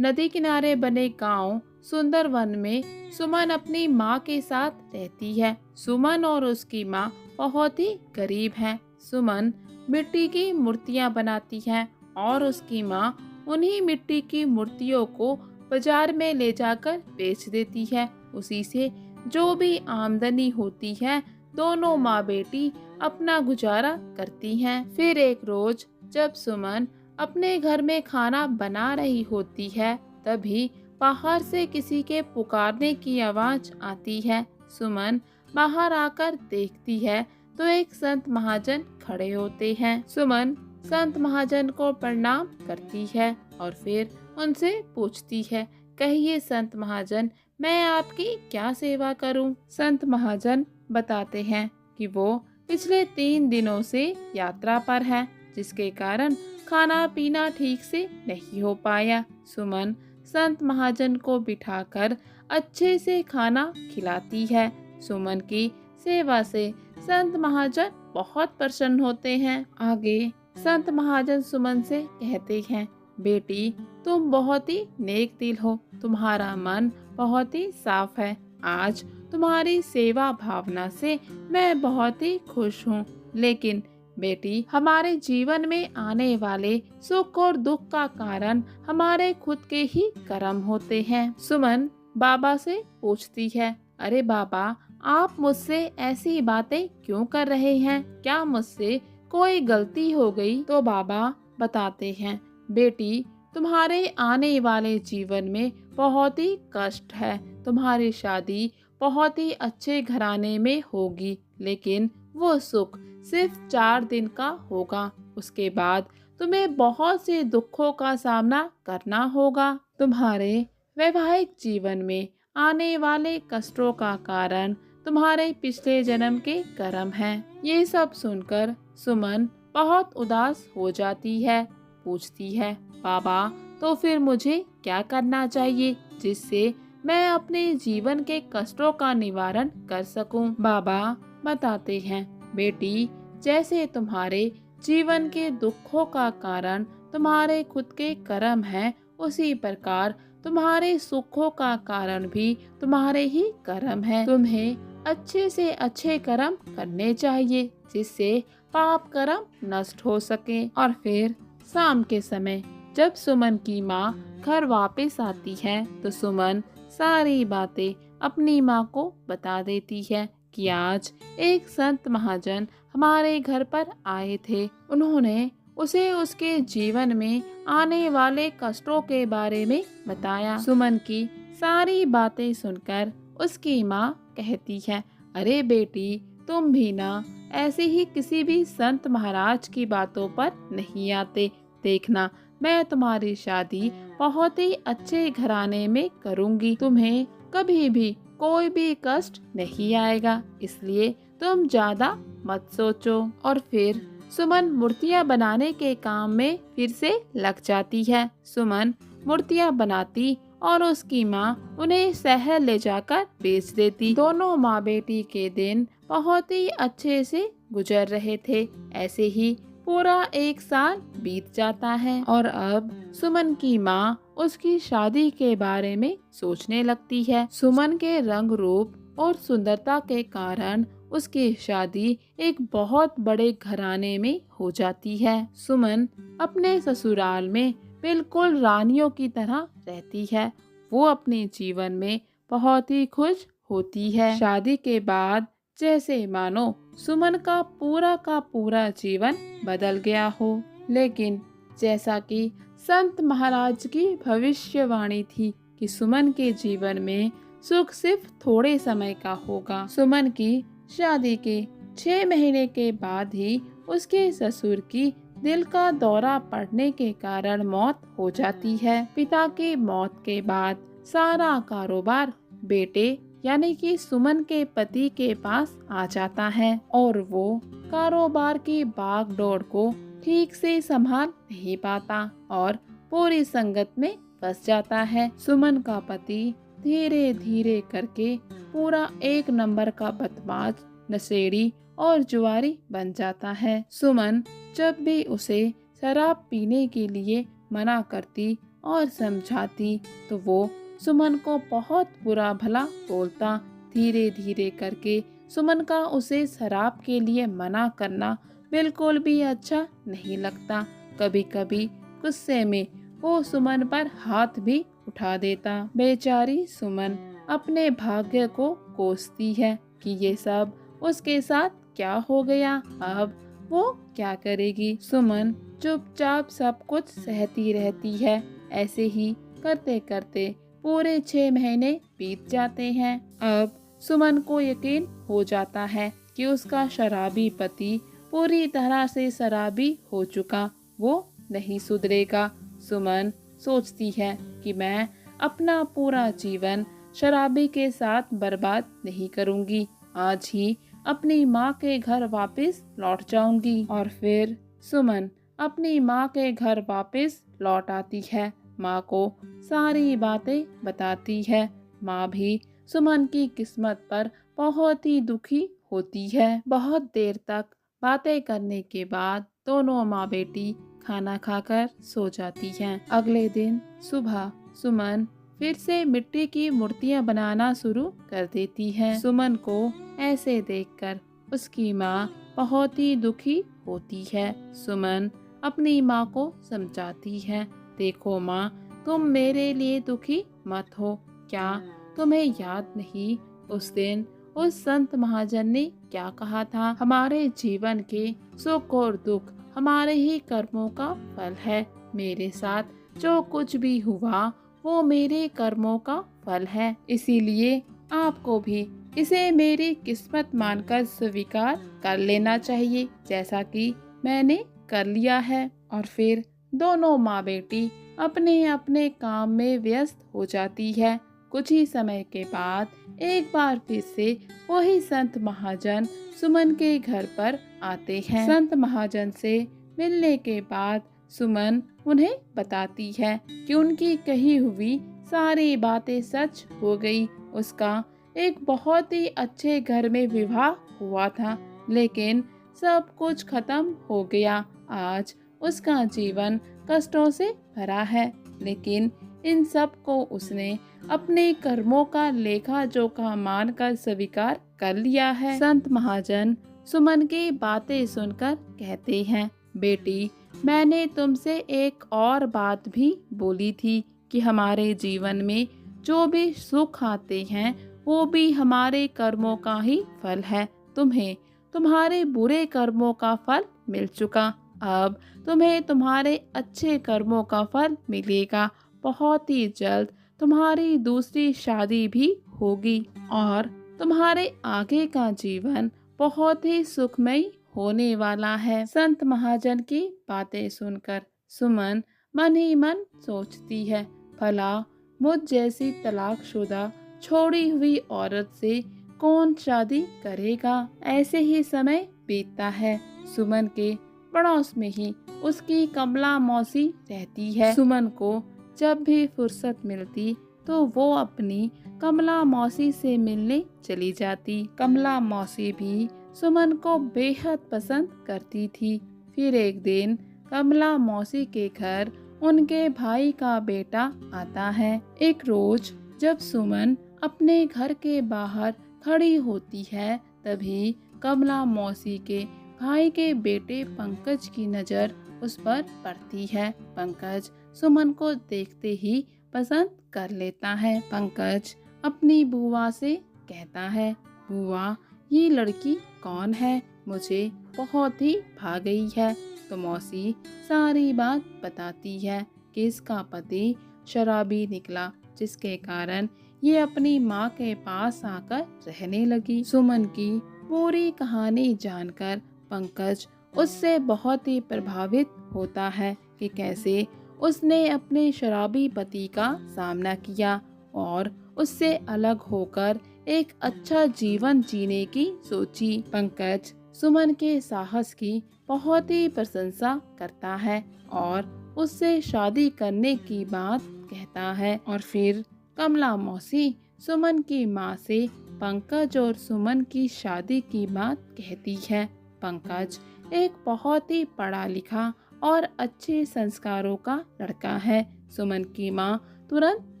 नदी किनारे बने गांव सुंदर वन में सुमन अपनी माँ के साथ रहती है। सुमन और उसकी माँ बहुत ही गरीब हैं। सुमन मिट्टी की मूर्तियाँ बनाती है और उसकी माँ उन्हीं मिट्टी की मूर्तियों को बाजार में ले जाकर बेच देती है। उसी से जो भी आमदनी होती है दोनों माँ बेटी अपना गुजारा करती हैं। फिर एक रोज जब सुमन अपने घर में खाना बना रही होती है तभी बाहर से किसी के पुकारने की आवाज आती है। सुमन बाहर आकर देखती है तो एक संत महाजन खड़े होते हैं। सुमन संत महाजन को प्रणाम करती है और फिर उनसे पूछती है, कहिए संत महाजन, मैं आपकी क्या सेवा करूं? संत महाजन बताते हैं कि वो पिछले 3 दिनों से यात्रा पर है, जिसके कारण खाना पीना ठीक से नहीं हो पाया। सुमन संत महाजन को बिठाकर अच्छे से खाना खिलाती है। सुमन की सेवा से संत महाजन बहुत प्रसन्न होते हैं। आगे संत महाजन सुमन से कहते हैं, बेटी तुम बहुत ही नेक दिल हो, तुम्हारा मन बहुत ही साफ है। आज तुम्हारी सेवा भावना से मैं बहुत ही खुश हूँ। लेकिन बेटी, हमारे जीवन में आने वाले सुख और दुख का कारण हमारे खुद के ही कर्म होते हैं। सुमन बाबा से पूछती है, अरे बाबा, आप मुझसे ऐसी बातें क्यों कर रहे हैं? क्या मुझसे कोई गलती हो गई? तो बाबा बताते हैं, बेटी तुम्हारे आने वाले जीवन में बहुत ही कष्ट है। तुम्हारी शादी बहुत ही अच्छे घराने में होगी, लेकिन वो सुख सिर्फ 4 दिन का होगा। उसके बाद तुम्हें बहुत से दुखों का सामना करना होगा। तुम्हारे वैवाहिक जीवन में आने वाले कष्टों का कारण तुम्हारे पिछले जन्म के कर्म हैं। ये सब सुनकर सुमन बहुत उदास हो जाती है। पूछती है, बाबा तो फिर मुझे क्या करना चाहिए जिससे मैं अपने जीवन के कष्टों का निवारण कर सकूं? बाबा बताते हैं, बेटी जैसे तुम्हारे जीवन के दुखों का कारण तुम्हारे खुद के कर्म हैं, उसी प्रकार तुम्हारे सुखों का कारण भी तुम्हारे ही कर्म हैं। तुम्हें अच्छे से अच्छे कर्म करने चाहिए जिससे पाप कर्म नष्ट हो सके। और फिर शाम के समय जब सुमन की माँ घर वापस आती है तो सुमन सारी बातें अपनी माँ को बता देती है कि आज एक संत महाजन हमारे घर पर आए थे। उन्होंने उसे उसके जीवन में आने वाले कष्टों के बारे में बताया। सुमन की सारी बातें सुनकर उसकी माँ कहती है, अरे बेटी, तुम भी ना ऐसे ही किसी भी संत महाराज की बातों पर नहीं आते। देखना, मैं तुम्हारी शादी बहुत ही अच्छे घराने में करूँगी। तुम्हें कभी भी कोई भी कष्ट नहीं आएगा, इसलिए तुम ज्यादा मत सोचो। और फिर सुमन मूर्तियाँ बनाने के काम में फिर से लग जाती है। सुमन मूर्तियाँ बनाती और उसकी माँ उन्हें शहर ले जाकर बेच देती। दोनों माँ बेटी के दिन बहुत ही अच्छे से गुजर रहे थे। ऐसे ही पूरा 1 साल बीत जाता है और अब सुमन की माँ उसकी शादी के बारे में सोचने लगती है। सुमन के रंग रूप और सुंदरता के कारण उसकी शादी एक बहुत बड़े घराने में हो जाती है। सुमन अपने ससुराल में बिल्कुल रानियों की तरह रहती है। वो अपने जीवन में बहुत ही खुश होती है। शादी के बाद जैसे मानो सुमन का पूरा जीवन बदल गया हो। लेकिन जैसा कि संत महाराज की भविष्यवाणी थी कि सुमन के जीवन में सुख सिर्फ थोड़े समय का होगा। सुमन की शादी के 6 महीने के बाद ही उसके ससुर की दिल का दौरा पड़ने के कारण मौत हो जाती है। पिता की मौत के बाद सारा कारोबार बेटे यानी कि सुमन के पति के पास आ जाता है और वो कारोबार की भागदौड़ को ठीक से संभाल नहीं पाता और पूरी संगत में फंस जाता है। सुमन का पति धीरे धीरे करके पूरा एक नंबर का बदमाश, नशेड़ी और जुआरी बन जाता है। सुमन जब भी उसे शराब पीने के लिए मना करती और समझाती तो वो सुमन को बहुत बुरा भला बोलता। धीरे धीरे करके सुमन का उसे शराब के लिए मना करना बिल्कुल भी अच्छा नहीं लगता। कभी कभी गुस्से में वो सुमन पर हाथ भी उठा देता। बेचारी सुमन अपने भाग्य को कोसती है कि ये सब उसके साथ क्या हो गया, अब वो क्या करेगी। सुमन चुपचाप सब कुछ सहती रहती है। ऐसे ही करते करते पूरे 6 महीने बीत जाते हैं। अब सुमन को यकीन हो जाता है कि उसका शराबी पति पूरी तरह से शराबी हो चुका, वो नहीं सुधरेगा। सुमन सोचती है कि मैं अपना पूरा जीवन शराबी के साथ बर्बाद नहीं करूंगी। आज ही अपनी माँ के घर वापस लौट जाऊंगी। और फिर सुमन अपनी माँ के घर वापस लौट आती है। माँ को सारी बातें बताती है। माँ भी सुमन की किस्मत पर बहुत ही दुखी होती है। बहुत देर तक बातें करने के बाद दोनों माँ बेटी खाना खाकर सो जाती हैं। अगले दिन सुबह सुमन फिर से मिट्टी की मूर्तियाँ बनाना शुरू कर देती है। सुमन को ऐसे देखकर उसकी माँ बहुत ही दुखी होती है। सुमन अपनी माँ को समझाती है, देखो माँ, तुम मेरे लिए दुखी मत हो। क्या तुम्हें याद नहीं उस दिन उस संत महाजन ने क्या कहा था, हमारे जीवन के सुख और दुख हमारे ही कर्मों का फल है। मेरे साथ जो कुछ भी हुआ वो मेरे कर्मों का फल है, इसीलिए आपको भी इसे मेरी किस्मत मानकर स्वीकार कर लेना चाहिए, जैसा कि मैंने कर लिया है। और फिर दोनों माँ बेटी अपने अपने काम में व्यस्त हो जाती है। कुछ ही समय के बाद एक बार फिर से वही संत महाजन सुमन के घर पर आते हैं। संत महाजन से मिलने के बाद सुमन उन्हें बताती है कि उनकी कही हुई सारी बातें सच हो गई। उसका एक बहुत ही अच्छे घर में विवाह हुआ था, लेकिन सब कुछ खत्म हो गया। आज उसका जीवन कष्टों से भरा है, लेकिन इन सब को उसने अपने कर्मों का लेखा जोखा मानकर स्वीकार कर लिया है। संत महाजन सुमन की बातें सुनकर कहते हैं, बेटी, मैंने तुमसे एक और बात भी बोली थी कि हमारे जीवन में जो भी सुख आते हैं वो भी हमारे कर्मों का ही फल है। तुम्हें तुम्हारे बुरे कर्मों का फल मिल चुका, अब तुम्हें तुम्हारे अच्छे कर्मों का फल मिलेगा। बहुत ही जल्द तुम्हारी दूसरी शादी भी होगी और तुम्हारे आगे का जीवन बहुत ही सुखमय होने वाला है। संत महाजन की बातें सुनकर सुमन मन ही मन सोचती है, भला मुझ जैसी तलाकशुदा छोड़ी हुई औरत से कौन शादी करेगा। ऐसे ही समय बीतता है। सुमन के पड़ोस में ही उसकी कमला मौसी रहती है। सुमन को जब भी फुर्सत मिलती तो वो अपनी कमला मौसी से मिलने चली जाती। कमला मौसी भी सुमन को बेहद पसंद करती थी। फिर एक दिन कमला मौसी के घर उनके भाई का बेटा आता है। एक रोज जब सुमन अपने घर के बाहर खड़ी होती है, तभी कमला मौसी के भाई के बेटे पंकज की नज़र उस पर पड़ती है। पंकज सुमन को देखते ही पसंद कर लेता है। पंकज अपनी बुआ से कहता है, बुआ, ये लड़की कौन है, मुझे बहुत ही भा गई है। तो मौसी सारी बात बताती है कि इसका पति शराबी निकला, जिसके कारण ये अपनी माँ के पास आकर रहने लगी। सुमन की पूरी कहानी जानकर पंकज उससे बहुत ही प्रभावित होता है कि कैसे उसने अपने शराबी पति का सामना किया और उससे अलग होकर एक अच्छा जीवन जीने की सोची। पंकज सुमन के साहस की बहुत ही प्रशंसा करता है और उससे शादी करने की बात कहता है। और फिर कमला मौसी सुमन की माँ से पंकज और सुमन की शादी की बात कहती है। पंकज एक बहुत ही पढ़ा लिखा और अच्छे संस्कारों का लड़का है। सुमन की माँ तुरंत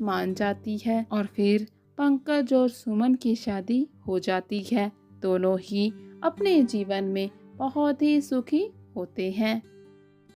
मान जाती है और फिर पंकज और सुमन की शादी हो जाती है। दोनों ही अपने जीवन में बहुत ही सुखी होते हैं।